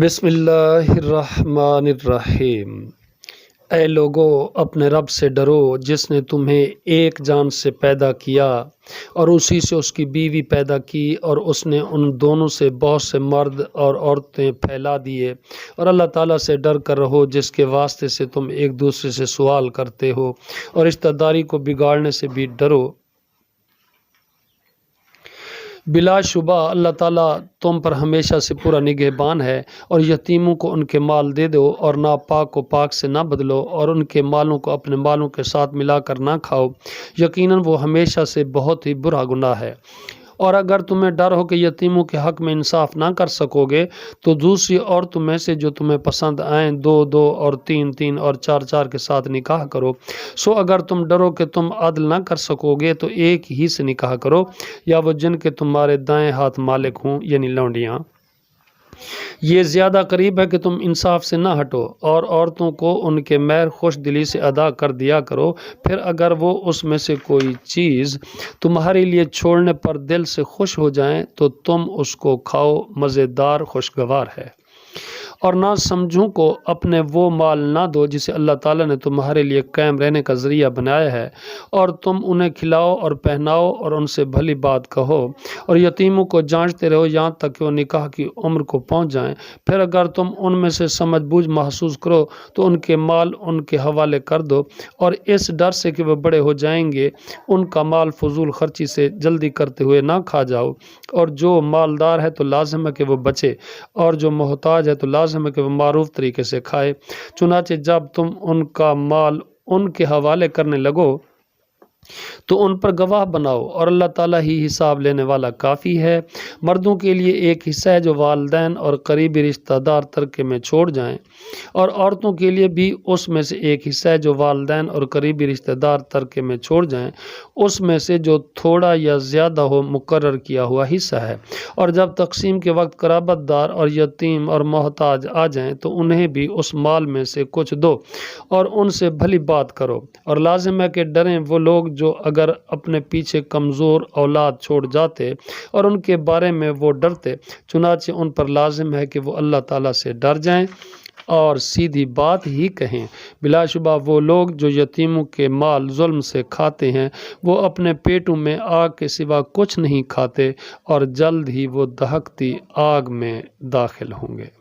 بسم اللہ الرحمن الرحیم۔ اے لوگو، اپنے رب سے ڈرو جس نے تمہیں ایک جان سے پیدا کیا اور اسی سے اس کی بیوی پیدا کی، اور اس نے ان دونوں سے بہت سے مرد اور عورتیں پھیلا دیے، اور اللہ تعالیٰ سے ڈر کر رہو جس کے واسطے سے تم ایک دوسرے سے سوال کرتے ہو، اور رشتہ داری کو بگاڑنے سے بھی ڈرو۔ بلا شبہ اللہ تعالیٰ تم پر ہمیشہ سے پورا نگہبان ہے، اور یتیموں کو ان کے مال دے دو، اور ناپاک کو پاک سے نہ بدلو، اور ان کے مالوں کو اپنے مالوں کے ساتھ ملا کر نہ کھاؤ، یقیناً وہ ہمیشہ سے بہت ہی برا گناہ ہے۔ اور اگر تمہیں ڈر ہو کہ یتیموں کے حق میں انصاف نہ کر سکو گے تو دوسری عورتوں میں سے جو تمہیں پسند آئیں 2 اور 3 اور 4 کے ساتھ نکاح کرو۔ سو اگر تم ڈرو کہ تم عدل نہ کر سکو گے تو ایک ہی سے نکاح کرو، یا وہ جن کے تمہارے دائیں ہاتھ مالک ہوں، یعنی لونڈیاں۔ یہ زیادہ قریب ہے کہ تم انصاف سے نہ ہٹو، اور عورتوں کو ان کے مہر خوش دلی سے ادا کر دیا کرو۔ پھر اگر وہ اس میں سے کوئی چیز تمہارے لیے چھوڑنے پر دل سے خوش ہو جائیں تو تم اس کو کھاؤ، مزیدار خوشگوار ہے۔ اور نہ سمجھوں کو اپنے وہ مال نہ دو جسے اللہ تعالیٰ نے تمہارے لیے قائم رہنے کا ذریعہ بنایا ہے، اور تم انہیں کھلاؤ اور پہناؤ اور ان سے بھلی بات کہو، اور یتیموں کو جانچتے رہو یہاں تک کہ وہ نکاح کی عمر کو پہنچ جائیں۔ پھر اگر تم ان میں سے سمجھ بوجھ محسوس کرو تو ان کے مال ان کے حوالے کر دو، اور اس ڈر سے کہ وہ بڑے ہو جائیں گے ان کا مال فضول خرچی سے جلدی کرتے ہوئے نہ کھا جاؤ۔ اور جو مالدار ہے تو لازم ہے کہ وہ بچے، اور جو محتاج ہے تو لازم ہے کہ وہ معروف طریقے سے کھائے۔ چنانچہ جب تم ان کا مال ان کے حوالے کرنے لگو تو ان پر گواہ بناؤ، اور اللہ تعالیٰ ہی حساب لینے والا کافی ہے۔ مردوں کے لیے ایک حصہ ہے جو والدین اور قریبی رشتہ دار ترکے میں چھوڑ جائیں، اور عورتوں کے لیے بھی اس میں سے ایک حصہ ہے جو والدین اور قریبی رشتہ دار ترکے میں چھوڑ جائیں، اس میں سے جو تھوڑا یا زیادہ ہو مقرر کیا ہوا حصہ ہے۔ اور جب تقسیم کے وقت قرابت دار اور یتیم اور محتاج آ جائیں تو انہیں بھی اس مال میں سے کچھ دو، اور ان سے بھلی بات کرو۔ اور لازم ہے کہ ڈریں وہ لوگ جو اگر اپنے پیچھے کمزور اولاد چھوڑ جاتے اور ان کے بارے میں وہ ڈرتے، چنانچہ ان پر لازم ہے کہ وہ اللہ تعالیٰ سے ڈر جائیں اور سیدھی بات ہی کہیں۔ بلا شبہ وہ لوگ جو یتیموں کے مال ظلم سے کھاتے ہیں وہ اپنے پیٹوں میں آگ کے سوا کچھ نہیں کھاتے، اور جلد ہی وہ دہکتی آگ میں داخل ہوں گے۔